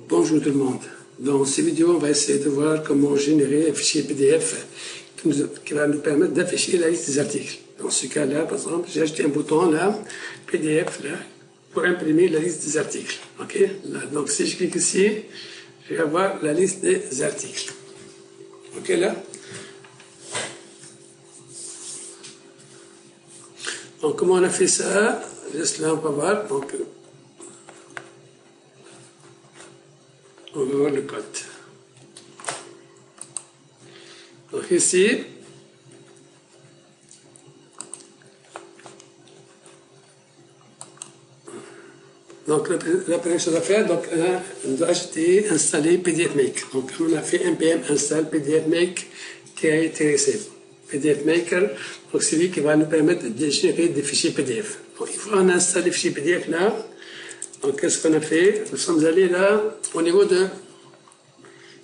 Bonjour tout le monde. Dans cette vidéo, on va essayer de voir comment générer un fichier PDF qui va nous permettre d'afficher la liste des articles. Dans ce cas-là, par exemple, j'ai ajouté un bouton là, PDF, là, pour imprimer la liste des articles. OK? Là, donc, si je clique ici, je vais avoir la liste des articles. OK, là? Donc, comment on a fait ça? Juste là, on va voir. Donc, on va voir le code. Donc ici, donc la première chose à faire, donc on doit installer PDF Maker. Donc on a fait npm install PDF Make-c. PDF Maker, donc c'est lui qui va nous permettre de générer des fichiers PDF. Donc il faut en installer les fichiers PDF là. Donc qu'est-ce qu'on a fait? Nous sommes allés là au niveau de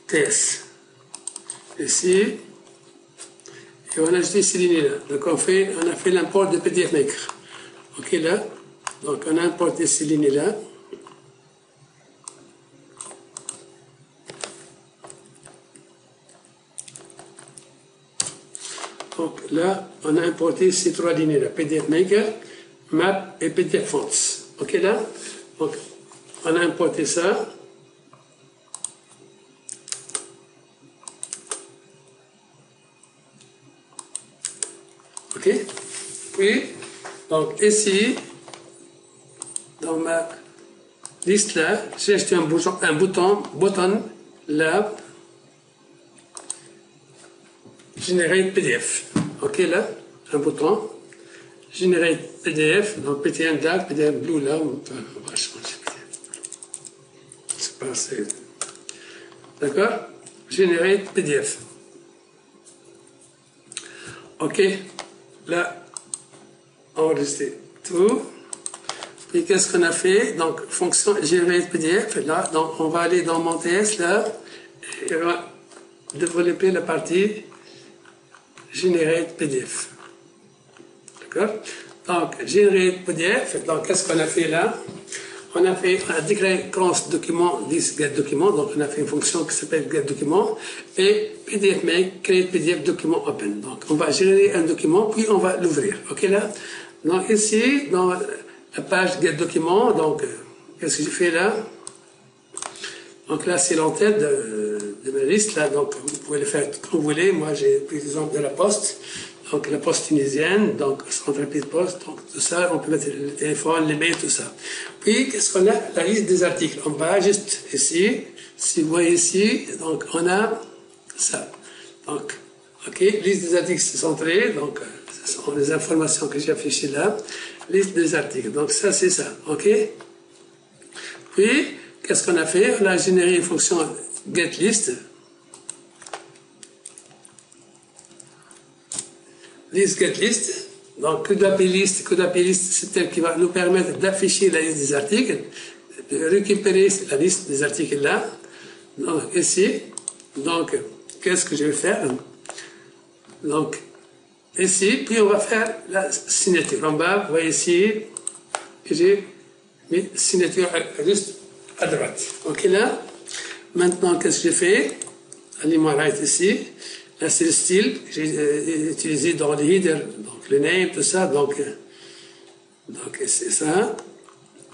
TS. Ici. Et on a ajouté ces lignes-là. Donc on a fait l'import de PDF Maker. OK là. Donc on a importé ces lignes-là. Donc là, on a importé ces trois lignes-là. PDF Maker, Map et PDF Fonts. OK là. Donc on a importé ça. OK. Puis, donc ici, dans ma liste là, j'ai acheté un bouton là, générer PDF. OK là, un bouton, générer PDF, donc PTN dark, PDF blue là, on va changer PDF. C'est pas assez. D'accord? Générer PDF. OK. Là, enregistrer tout. Puis qu'est-ce qu'on a fait? Donc, fonction générer PDF. Là, donc on va aller dans mon TS là, et on va développer la partie générer PDF. D'accord? Donc, générer PDF. Donc, qu'est-ce qu'on a fait là? On a déclaré cross document, this get document. Donc, on a fait une fonction qui s'appelle get document. Et PDF make, create PDF document open. Donc, on va générer un document, puis on va l'ouvrir. OK là? Donc, ici, dans la page get document, donc, qu'est-ce que j'ai fait là? Donc, là, c'est l'entête de ma liste. Là, donc, vous pouvez le faire comme vous voulez. Moi, j'ai pris l'exemple de la Poste. Donc, la Poste tunisienne, donc, entreprise Poste, donc, tout ça, on peut mettre le téléphone, les mails, tout ça. Puis, qu'est-ce qu'on a? La liste des articles. On va juste ici. Si vous voyez ici, donc, on a ça. Donc, OK, liste des articles centrés. Donc, ce sont les informations que j'ai affichées là. Liste des articles. Donc, ça, c'est ça. OK? Puis, qu'est-ce qu'on a fait? On a généré une fonction getList. List getList. Donc, QWList, c'est elle qui va nous permettre d'afficher la liste des articles, de récupérer la liste des articles là. Donc, ici. Donc, qu'est-ce que je vais faire? Donc, ici, puis on va faire la signature. En bas, vous voyez ici, j'ai mis signature juste à droite. OK là? Maintenant, qu'est-ce que j'ai fait? Alignement right ici. Là, c'est le style que j'ai utilisé dans les headers, donc le name, tout ça. Donc c'est ça.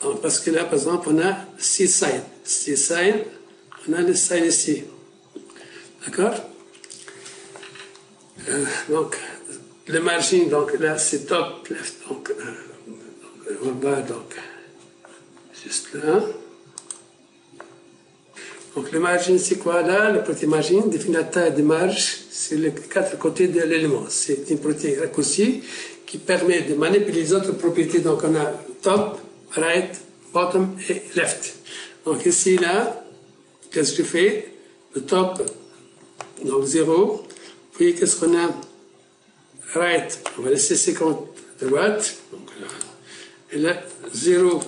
Donc, parce que là, par exemple, on a six sign. Six sign, on a le sign ici. D'accord? Donc, le margin, donc là, c'est top left. Donc, en bas, donc, juste là. Donc, le margin, c'est quoi là? Le petit margin définit la taille de marge sur les quatre côtés de l'élément. C'est une propriété raccourcie qui permet de manipuler les autres propriétés. Donc, on a top, right, bottom et left. Donc, ici, là, qu'est-ce que je fais? Le top, donc 0. Puis, qu'est-ce qu'on a? Right, on va laisser 50 droite. Donc, et là, 0.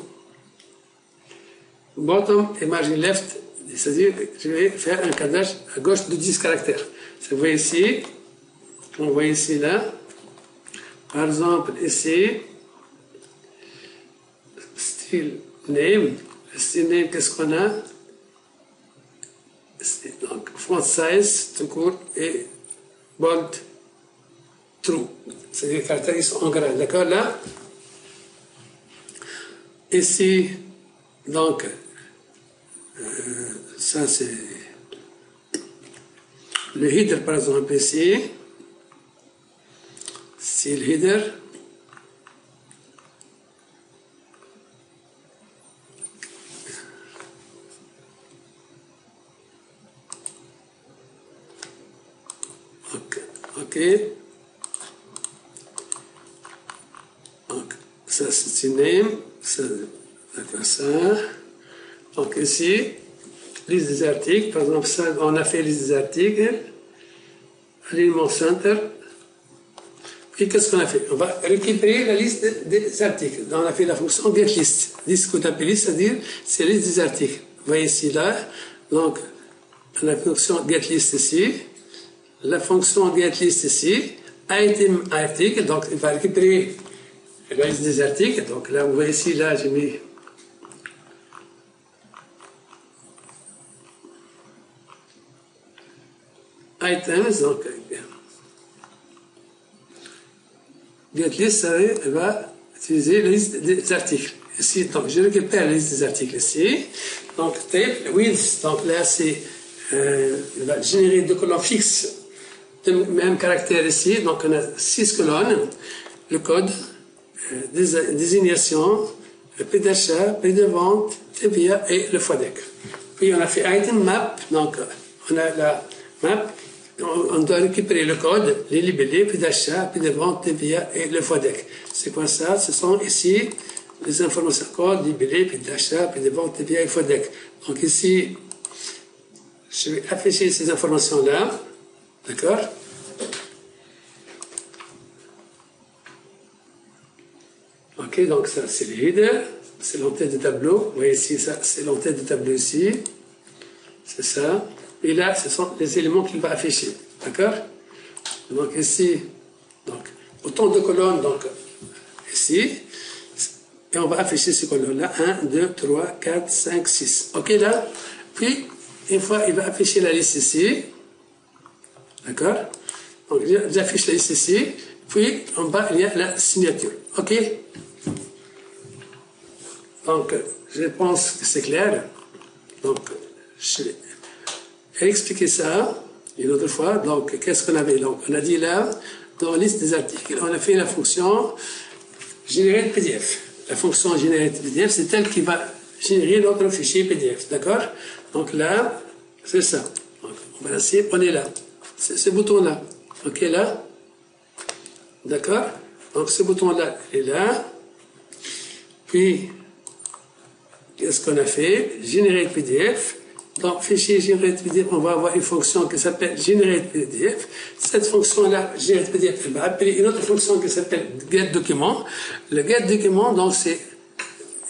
Bottom et margin left. C'est-à-dire que je vais faire un cadrage à gauche de 10 caractères. Vous voyez ici, on voit ici là, par exemple ici, style name, style name, qu'est-ce qu'on a? donc font size tout court et bold true. C'est des caractères qui sont en gras. D'accord là? Ici, donc, ça c'est le header par exemple ici. C'est le header. Ok. Donc, ça c'est une name. D'accord, ça. Donc ici, liste des articles. Par exemple, ça, on a fait liste des articles. Alignement center. Et qu'est-ce qu'on a fait? On va récupérer la liste des articles. Donc, on a fait la fonction getList. Liste qu'on appelle liste, c'est-à-dire c'est la liste des articles. Vous voyez ici, là. Donc, on a la fonction getList ici. La fonction getList ici. Item article. Donc, il va récupérer la liste des articles. Donc, là, vous voyez ici, là, j'ai mis items. Donc, getList, elle va utiliser la liste des articles. Ici, donc, je récupère la liste des articles ici. Donc, type, width, donc là, c'est, il va générer deux colonnes fixes de même caractère ici. Donc, on a 6 colonnes. Le code, désignation, prix d'achat, prix de vente, TVA et le FODEC. Puis, on a fait item map. Donc, on a la map. On doit récupérer le code, les libellés, prix d'achat, prix de vente, TVA et le FODEC. C'est quoi ça? Ce sont ici les informations code, libellés, prix d'achat, prix de vente, TVA et FODEC. Donc ici, je vais afficher ces informations-là. D'accord? Ok, donc ça c'est le header, c'est l'entête de tableau. Vous voyez ici, ça c'est l'entête de tableau ici. C'est ça. Et là, ce sont les éléments qu'il va afficher. D'accord? Donc ici, donc, autant de colonnes, donc ici, et on va afficher ces colonnes-là. 1, 2, 3, 4, 5, 6. OK là? Puis, une fois, il va afficher la liste ici. D'accord? Donc, j'affiche la liste ici. Puis, en bas, il y a la signature. OK? Donc, je pense que c'est clair. Donc, je vais expliquer ça une autre fois. Donc, qu'est-ce qu'on avait? Donc, on a dit là, dans la liste des articles, on a fait la fonction générer le PDF. La fonction générer le PDF, c'est elle qui va générer notre fichier PDF. D'accord? Donc là, c'est ça. Donc, on va laisser, on est là. C'est ce bouton-là. OK, là? D'accord? Donc, ce bouton-là est là. Puis, qu'est-ce qu'on a fait? Générer le PDF. Dans fichier générer PDF, on va avoir une fonction qui s'appelle générer PDF. Cette fonction-là, générer PDF, elle va appeler une autre fonction qui s'appelle getDocument. Le getDocument, donc c'est,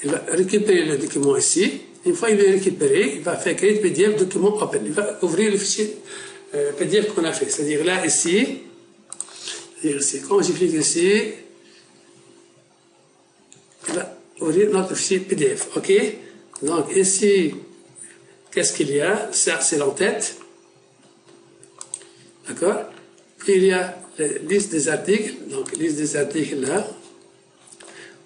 il va récupérer le document ici. Une fois qu'il est récupéré, il va faire create PDF document open. Il va ouvrir le fichier PDF qu'on a fait. C'est-à-dire là, ici, quand je clique ici, il va ouvrir notre fichier PDF. OK? Donc ici, qu'est-ce qu'il y a? Ça, c'est l'entête. D'accord? Puis il y a la liste des articles. Donc, liste des articles là.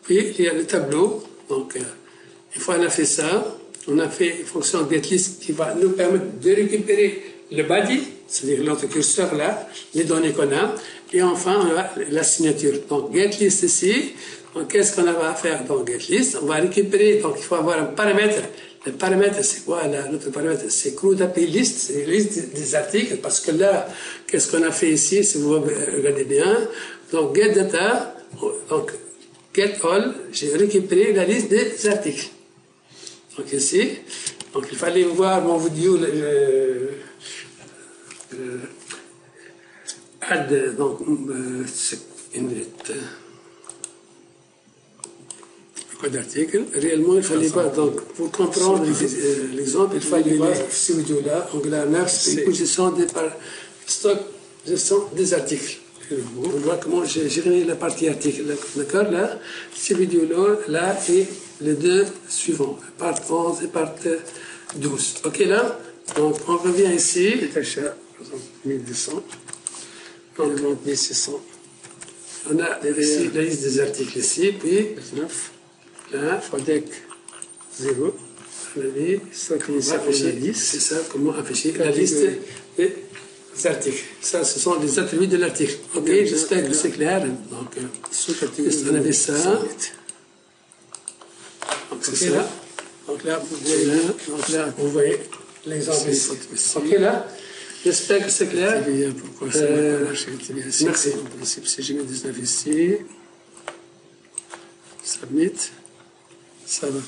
Puis il y a le tableau. Donc, une fois qu'on a fait ça, on a fait une fonction getList qui va nous permettre de récupérer le body, c'est-à-dire notre curseur là, les données qu'on a. Et enfin, on a la signature. Donc, getList ici. Donc, qu'est-ce qu'on va faire dans getList? On va récupérer, donc il faut avoir un paramètre. Le paramètre, c'est quoi notre paramètre? C'est CRUD-API-List, c'est la liste des articles, parce que là, qu'est-ce qu'on a fait ici, si vous regardez bien? Donc, getData, donc getAll, j'ai récupéré la liste des articles. Donc ici, donc il fallait voir mon vidéo, add, donc, une minute. Code d'article. Réellement, il fallait pas. Donc, pour comprendre l'exemple, il fallait voir cette vidéo-là. Angular 9, c'est une gestion stock, gestion des articles. On voit comment j'ai géré la partie article. D'accord? Là, cette vidéo-là, là, et les deux suivants. Part 11 et part 12. OK, là? Donc, on revient ici. D'achat, par exemple, 1200. Donc, Et vente 1600. on a ici la liste des articles ici, puis 9. là, Fodec 0. on a dit, Stock on va initial, on a afficher, 10. c'est ça, comment afficher la Catégorie. liste des articles. Ça, ce sont les attributs de l'article. Ok, Bien, j'espère que bien. c'est clair. Donc, Sous-catégorie. on avait ça. Submit. Donc, c'est Ok, ça. là. Donc là, vous voyez, Donc là, vous voyez l'exemple ici. ici. Ok, là. J'espère que c'est clair. TVA, pourquoi ça n'a pas marché? TVA 6. merci. En principe, c'est jamais 19 ici. Submit. Ça va.